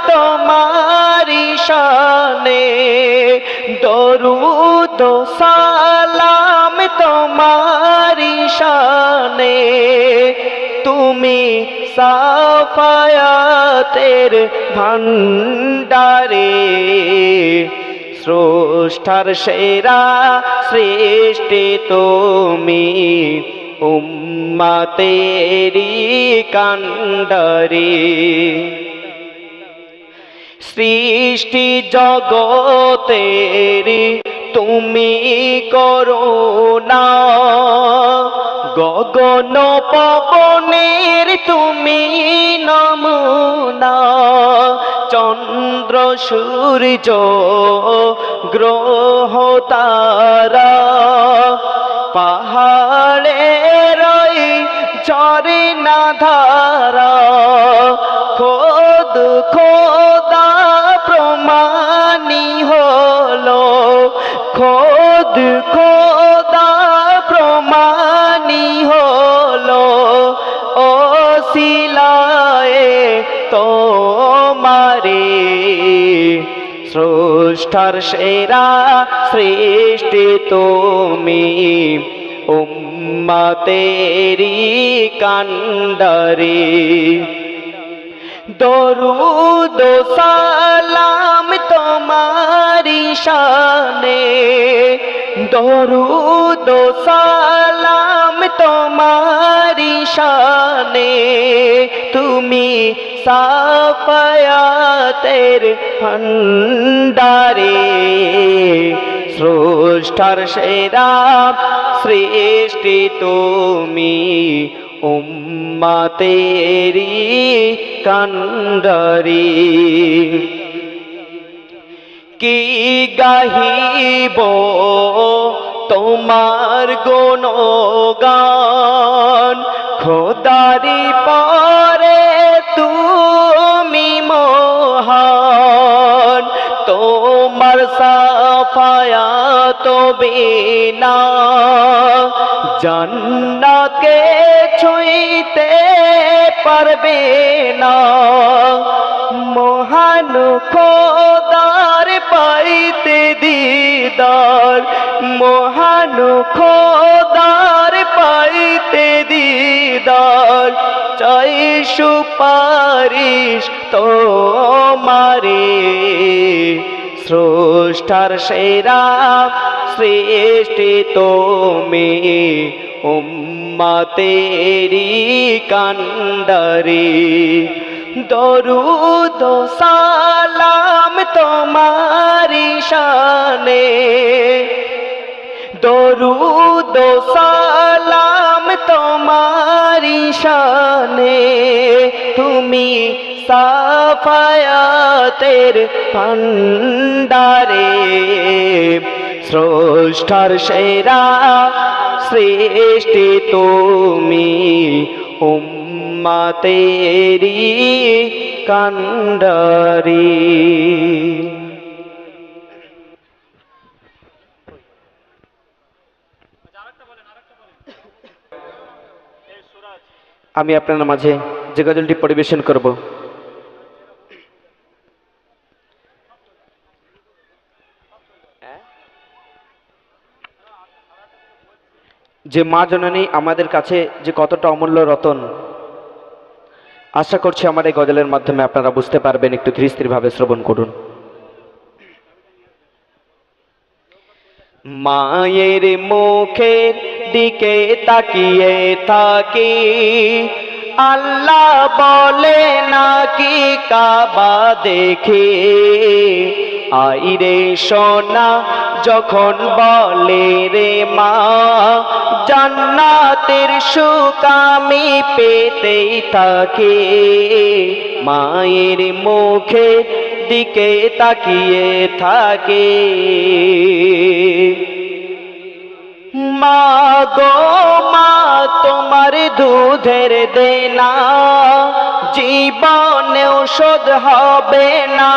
তোমারি শানে, দরুদ সালাম তোমারি শানে। তুমি সাফায়াতের ভান্ডারে, স্রষ্টার সেরা সৃষ্টি তুমি, উম্মতেরি কান্ডারে। সৃষ্টি জগতের তুমি করুণা, গগন পবনের তুমি নমুনা। চন্দ্র সূর্য গ্রহ তারা, পাহাড়ের ঝরনা ধারা, খোদ খোদা প্রমাণী হলো, খোদ খোদা প্রমাণী হলো। ও সিলায়ে তোমারে, স্রষ্টার সেরা সৃষ্টি তুমি, উম্মতেরি কান্ডারে। দরুদ সালাম তোমারি শানে, দরুদ সালাম তোমারি শানে। তুমি সাফায়াতের ভান্ডারে, স্রষ্টার সেরা সৃষ্টি তুমি, উম্মতেরি কান্ডারে। কি গাহিব তোমার গুণগান, খোদারি পরে তুমি মহান। তোমার সাফায়াত বিনা জান্নাতকে ছুঁইতে পারবে না। মহান খোদার পাইতে দিদার, মহান খোদার পাইতে দিদার। চাই সুপারিশ তোমারে, স্রষ্টার সেরা সৃষ্টি তুমি, উম্মতেরি কান্ডারে। দরুদ সালাম তোমারি শানে, দরুদ সালাম তোমারি শানে। তুমি সাফায়াতের ভান্ডারে, স্রষ্টার সেরা সৃষ্টি তুমি, উম্মতেরি কান্ডারে। আমি আপনার মাঝে যে গজলটি পরিবেশন করব, যে মা জননী আমাদের কাছে যে কতটা অমূল্য রতন, আশা করছি আমার এই গজলের মাধ্যমে আপনারা বুঝতে পারবেন। একটু ধীর স্থির ভাবে শ্রবণ করুন। মায়ের মুখের দিকে তাকিয়ে থাকি, আল্লাহ বলে নাকি কাবা দেখে। আইরে সোনা যখন বলে রে মা, জান্নাতের সুখ আমি পেতেই থাকি। মায়ের মুখের দিকে তাকিয়ে থাকে। মা গো মা তোমার দুধের দেনা জীবনেও শোধ হবে না।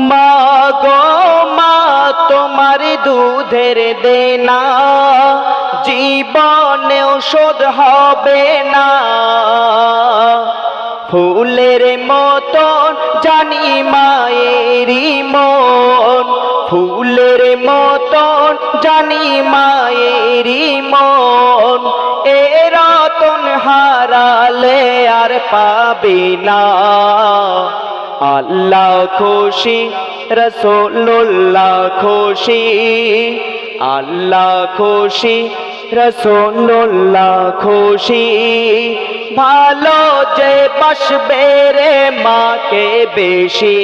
মা গো মা তোমার দুধের দেনা জীবনেও শোধ হবে না। ফুলের মতন জানি মায়েরই মন, ফুলের মতন জানি মায়েরই মন, এ রতন হারালে আর পাবে না। আল্লাহ খুশি রাসূলুল্লাহ খুশি, আল্লাহ খুশি রাসূলুল্লাহ খুশি, ভালো যে বাসবে রে মাকে বেশি।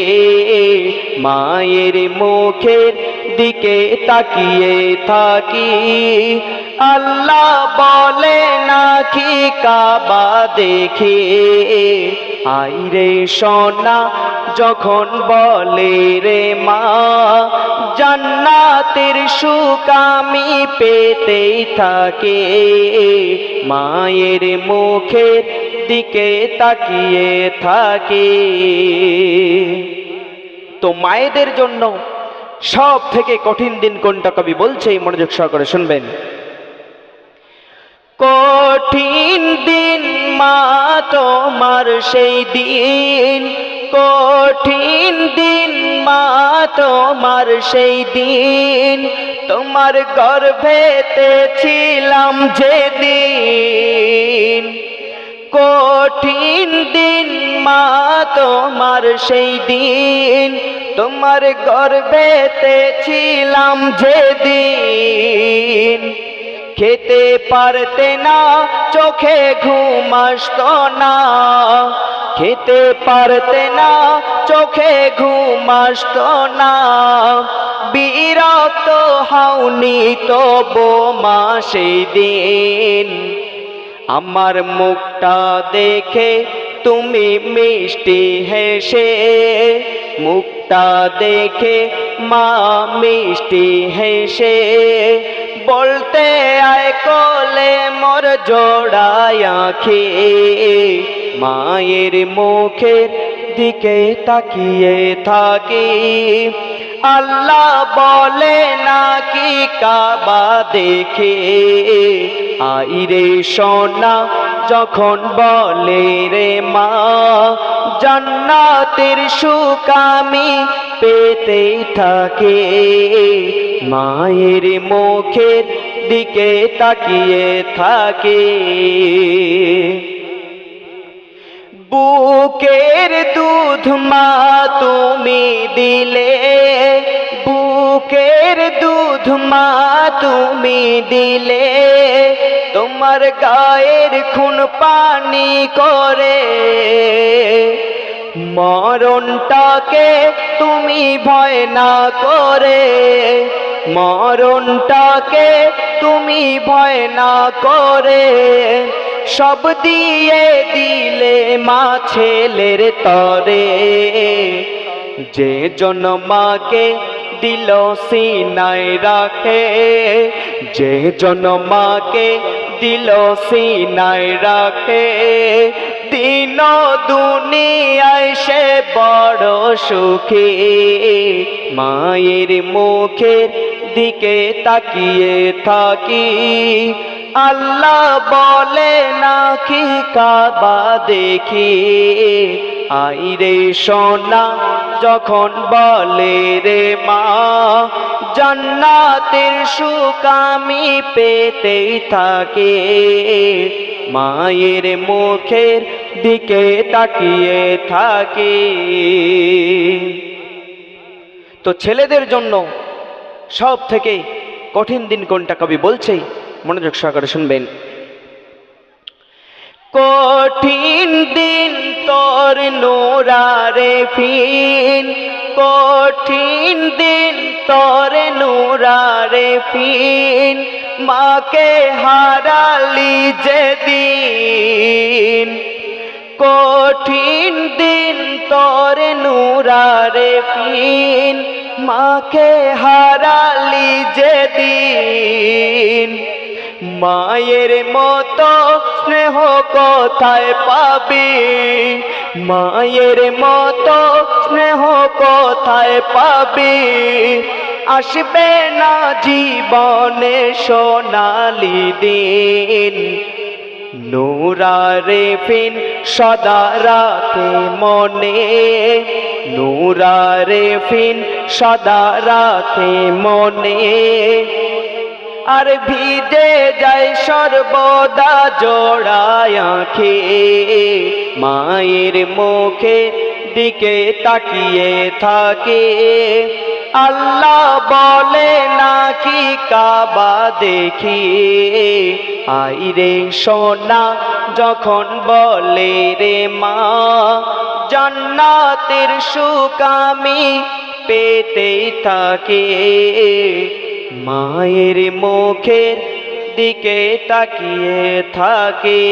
মায়ের মুখের দিকে তাকিয়ে থাকি, আল্লাহ বলে নাকি কাবা দেখে। আইরে সোনা যখন বলে রে মা, জান্নাতের সুখ আমি পেতেই থাকে। মায়ের মুখের দিকে তাকিয়ে থাকে। তো মায়েদের জন্য সব থেকে কঠিন দিন কোনটা কবি বলছে, মনোযোগ সহকারে শুনবেন। কঠিন দিন মা তোমার সেই দিন, কঠিন দিন মা তোমার সেই দিন, তোমার গর্ভেতে ছিলাম যেদিন। কঠিন দিন মা তোমার সেই দিন, তোমার গর্ভেতে ছিলাম যেদিন। খেতে পারতে না চোখে ঘুম আসতো না, খেতে পারতে না চোখে ঘুম আসতো না, বিরক্ত হওনি তবু মা সেই দিন। আমার মুখটা দেখে তুমি মিষ্টি হেসে, মুখটা দেখে মা মিষ্টি হেসে, বলতে আয় কোলে মোর জোড়ায় আঁখি। মায়ের মুখের দিকে তাকিয়ে থাকি, আল্লাহ বলে নাকি কাবা দেখে। আইরে সোনা যখন বলে রে মা, জান্নাতের সুখ আমি পেতেই থাকে। মায়ের মুখের দিকে তাকিয়ে থাকে। বুকের দুধ মা তুমি দিলে, বুকের দুধ মা তুমি দিলে, তোমার গায়ের খুন পানি করে। মরণটাকে তুমি ভয় না করে, মরণটাকে তুমি ভয় না করে, সব দিয়ে দিলে মা ছেলের তরে। যে জন মাকে দিল সিনায় রাখে, যে জন মাকে দিল সিনায় রাখে, দিন দুনিয়ায় সে বড় সুখী। মায়ের মুখের দিকে তাকিয়ে থাকি, আল্লাহ বলে নাকি কাবা দেখি। আইরে সোনা যখন বলে রে মা, জান্নাতের সুখ আমি পেতেই থাকে। মায়ের মুখের দিকে তাকিয়ে থাকে। তো ছেলেদের জন্য সব থেকে কঠিন দিন কোনটা কবি বলছে, মনোযোগ সহকারে শুনবেন। কঠিন দিন তোর নুরারে ফিন, কঠিন দিন তোর নুরারে ফিন, মাকে হারালি যেদিন। কঠিন দিন তোর নুরারে ফিন, মাকে হারালি যেদিন। মায়ের মতো স্নেহ কোথায় পাবি, মায়ের মতো স্নেহ কোথায় পাবি, আসবে না জীবনে সোনালি দিন। নূরারে ফিন সদা রাখে মনে, নূরারে ফিন সদা রাখে মনে, আর ভিজে যায় সর্বদা জোড়ায় আঁখে, মায়ের মুখের দিকে তাকিয়ে থাকে। আল্লাহ বলে নাকি কাবা দেখি, আইরে সোনা যখন বলে রে মা, জান্নাতের সুখ আমি পেতেই থাকে, মায়ের মুখের দিকে তাকিয়ে থাকে।